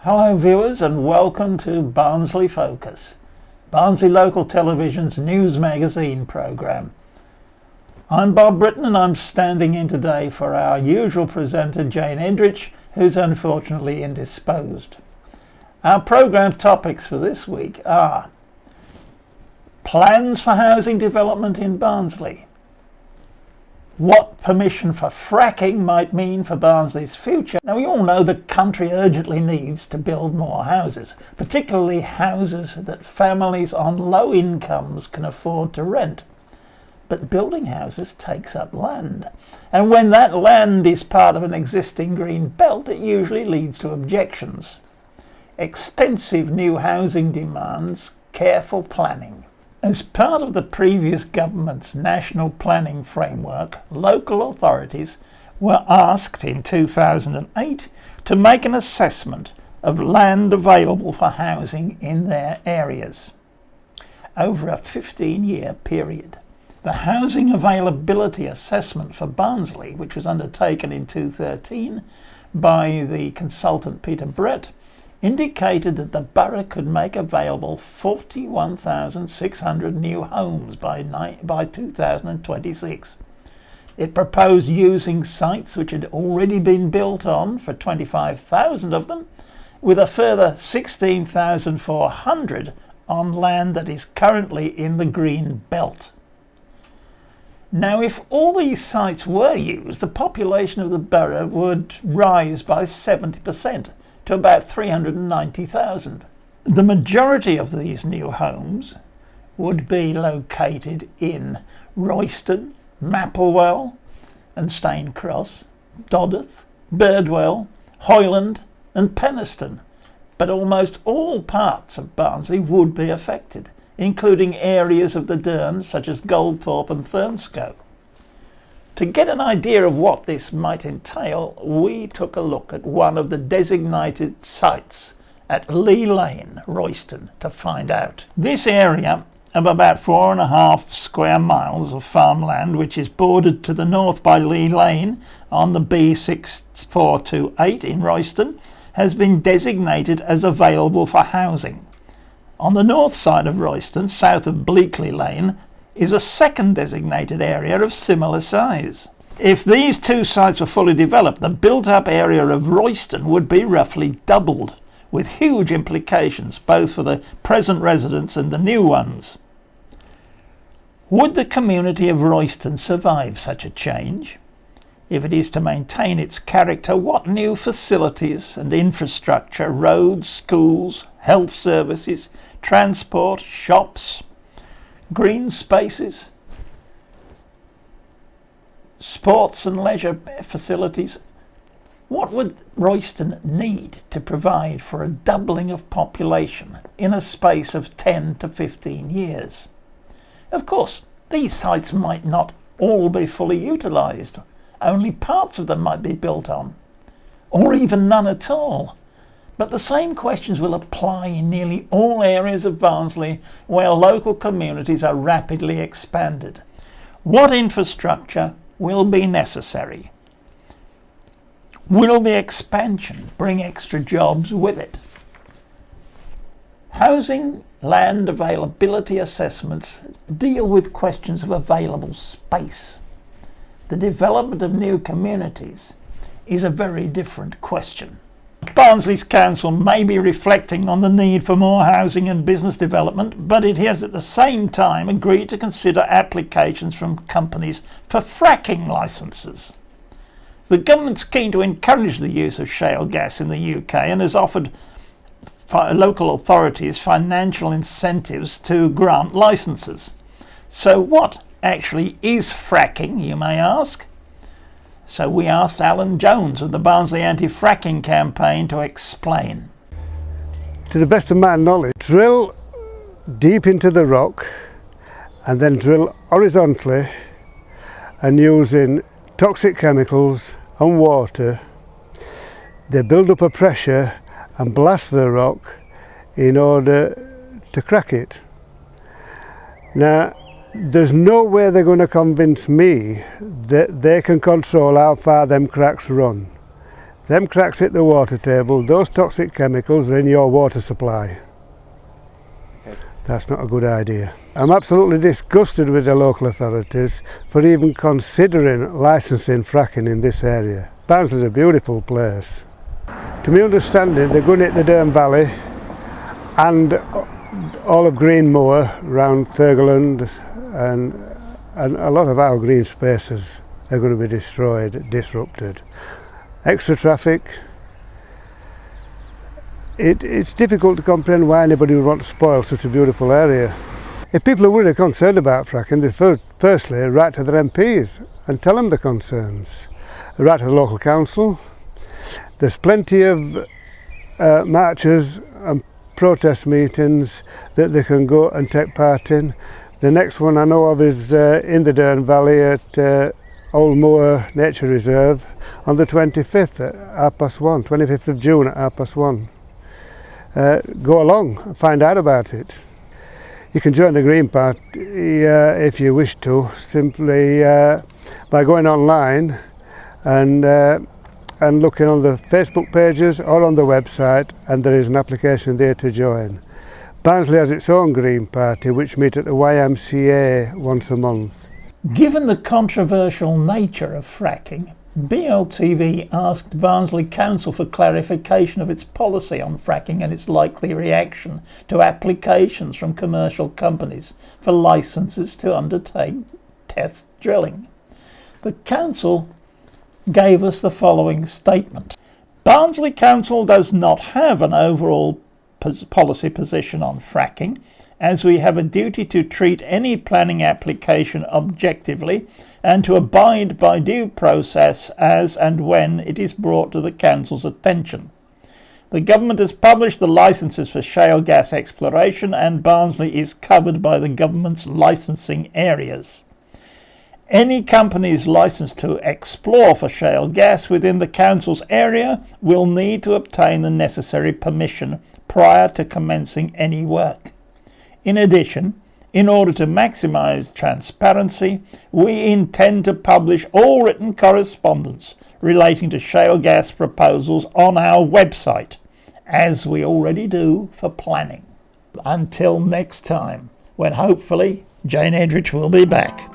Hello viewers and welcome to Barnsley Focus, Barnsley Local Television's news magazine programme. I'm Bob Britton and I'm standing in today for our usual presenter Jane Edrich, who's unfortunately indisposed. Our programme topics for this week are plans for housing development in Barnsley, what permission for fracking might mean for Barnsley's future. Now, we all know the country urgently needs to build more houses, particularly houses that families on low incomes can afford to rent. But building houses takes up land, and when that land is part of an existing green belt, it usually leads to objections. Extensive new housing demands careful planning. As part of the previous government's national planning framework, local authorities were asked in 2008 to make an assessment of land available for housing in their areas over a 15-year period. The Housing Availability Assessment for Barnsley, which was undertaken in 2013 by the consultant Peter Brett, indicated that the borough could make available 41,600 new homes by 2026. It proposed using sites which had already been built on for 25,000 of them, with a further 16,400 on land that is currently in the green belt. Now, if all these sites were used, the population of the borough would rise by 70%. To about 390,000. The majority of these new homes would be located in Royston, Mapplewell and Staincross, Dodworth, Birdwell, Hoyland and Penistone, but almost all parts of Barnsley would be affected, including areas of the Dearne such as Goldthorpe and Thurnscoe. To get an idea of what this might entail, we took a look at one of the designated sites at Lee Lane, Royston, to find out. This area of about 4.5 square miles of farmland, which is bordered to the north by Lee Lane on the B6428 in Royston, has been designated as available for housing. On the north side of Royston, south of Bleakley Lane, is a second designated area of similar size. If these two sites were fully developed, the built-up area of Royston would be roughly doubled, with huge implications both for the present residents and the new ones. Would the community of Royston survive such a change? If it is to maintain its character, what new facilities and infrastructure, roads, schools, health services, transport, shops, green spaces, sports and leisure facilities, what would Royston need to provide for a doubling of population in a space of 10 to 15 years? Of course, these sites might not all be fully utilised. Only parts of them might be built on, or even none at all. But the same questions will apply in nearly all areas of Barnsley where local communities are rapidly expanded. What infrastructure will be necessary? Will the expansion bring extra jobs with it? Housing land availability assessments deal with questions of available space. The development of new communities is a very different question. Barnsley's council may be reflecting on the need for more housing and business development, but it has at the same time agreed to consider applications from companies for fracking licences. The government's keen to encourage the use of shale gas in the UK and has offered local authorities financial incentives to grant licences. So what actually is fracking, you may ask? So we asked Alan Jones of the Barnsley Anti-Fracking Campaign to explain. To the best of my knowledge, drill deep into the rock and then drill horizontally and using toxic chemicals and water, they build up a pressure and blast the rock in order to crack it. Now, there's no way they're going to convince me that they can control how far them cracks run. them cracks hit the water table, those toxic chemicals are in your water supply. That's not a good idea. I'm absolutely disgusted with the local authorities for even considering licensing fracking in this area. Barnsley's a beautiful place. To my understanding, they're going to hit the Dearne Valley and all of Greenmoor around Thurgoland, and a lot of our green spaces are going to be destroyed, disrupted. Extra traffic. It's difficult to comprehend why anybody would want to spoil such a beautiful area. If people are really concerned about fracking, they firstly write to their MPs and tell them the concerns. They write to the local council. There's plenty of marches and protest meetings that they can go and take part in. The next one I know of is in the Dearne Valley at Old Moor Nature Reserve on the 25th at 1:30, 25th of June at 1:30. Go along and find out about it. You can join the Green Party if you wish to, simply by going online and looking on the Facebook pages or on the website, and there is an application there to join. Barnsley has its own Green Party, which meet at the YMCA once a month. Given the controversial nature of fracking, BLTV asked Barnsley Council for clarification of its policy on fracking and its likely reaction to applications from commercial companies for licences to undertake test drilling. The council gave us the following statement. Barnsley Council does not have an overall policy position on fracking, as we have a duty to treat any planning application objectively and to abide by due process as and when it is brought to the Council's attention. The government has published the licences for shale gas exploration, and Barnsley is covered by the government's licensing areas. Any companies licensed to explore for shale gas within the Council's area will need to obtain the necessary permission prior to commencing any work. In addition, in order to maximise transparency, we intend to publish all written correspondence relating to shale gas proposals on our website, as we already do for planning. Until next time, when hopefully Jane Edrich will be back.